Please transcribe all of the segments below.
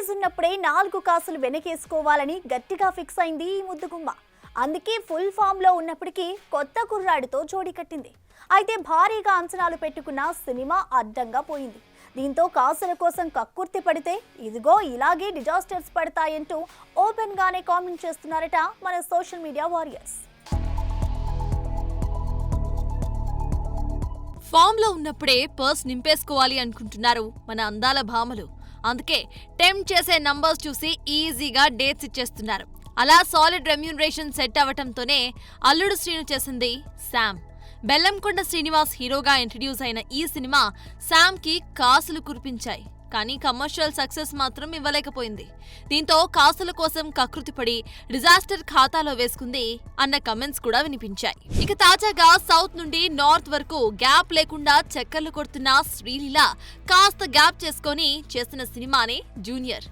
Phase ఉన్నప్పుడే 4 కాసులు వెనకేసుకోవాలని గట్టిగా ఫిక్స్ అయింది ఈ ముద్దుగుమ్మ. అందుకే ఫుల్ ఫామ్ లో ఉన్నప్పటికీ కొత్త కుర్రాడితో జోడీ కట్టింది. అయితే భారీగా అంచనాలు పెట్టుకున్న సినిమా అడ్డంగా పోయింది. దీంతో కాసుల కోసం కక్కుర్తి పడితే ఇదిగో ఇలాగే డిజాస్టర్స్ పడతాయంటూ ఓపెన్ గానే కామెంట్ చేస్తున్నారట మన సోషల్ మీడియా వారియర్స్. ఫామ్ లో ఉన్నప్పుడే పర్స్ నింపేసుకోవాలి అనుకుంటున్నారు మన అందాల భామలు. అందుకే టెంప్ట్ చేసే నంబర్స్ చూసి ఈజీగా డేట్స్ ఇచ్చేస్తున్నారు. అలా సాలిడ్ రెమ్యూనరేషన్ సెట్ అవటంతోనే అల్లుడు శ్రీను చేసింది శామ్. బెల్లంకొండ శ్రీనివాస్ హీరోగా ఇంట్రడ్యూస్ అయిన ఈ సినిమా శామ్ కి కాసులు కురిపించాయి. కానీ కమర్షియల్ సక్సెస్ మాత్రం ఇవ్వలేకపోయింది. దీంతో కాసుల కోసం కకృతిపడి డిజాస్టర్ ఖాతాలో వేసుకుంది అన్న కమెంట్స్ కూడా వినిపించాయి. ఇక తాజాగా సౌత్ నుండి నార్త్ వరకు గ్యాప్ లేకుండా చక్కర్లు కొడుతున్న శ్రీలీల కాస్త గ్యాప్ చేసుకొని చేసిన సినిమానే జూనియర్.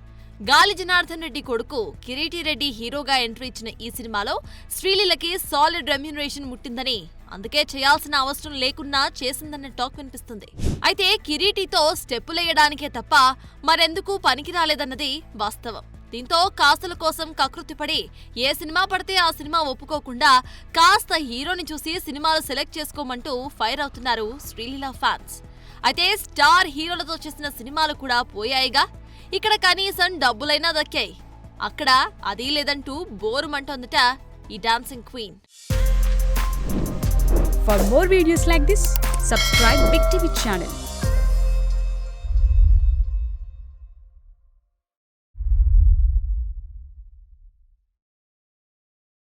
గాలి జనార్దన్ రెడ్డి కొడుకు కిరీటి రెడ్డి హీరోగా ఎంట్రీ ఇచ్చిన ఈ సినిమాలో శ్రీలీలకి సాలిడ్ రెమ్యూనరేషన్ ముట్టిందని, అందుకే చేయాల్సిన అవసరం లేకున్నా చేసిందన్న టాక్ వినిపిస్తుంది. అయితే కిరీటితో స్టెప్పులేయడానికే తప్ప మరెందుకు పనికి రాలేదన్నది వాస్తవం. దీంతో కాసుల కోసం కకృతిపడి ఏ సినిమా పడితే ఆ సినిమా ఒప్పుకోకుండా కాస్త హీరోని చూసి సినిమాలు సెలెక్ట్ చేసుకోమంటూ ఫైర్ అవుతున్నారు శ్రీలీల ఫ్యాన్స్. అయితే స్టార్ హీరోలతో చేసిన సినిమాలు కూడా పోయాయిగా, ఇక్కడ కనీసం డబ్బులైనా దక్కాయి. అక్కడ అదీ లేదంటూ బోరుమంటోందట ఈ dancing queen. For more videos like this, subscribe Big TV channel.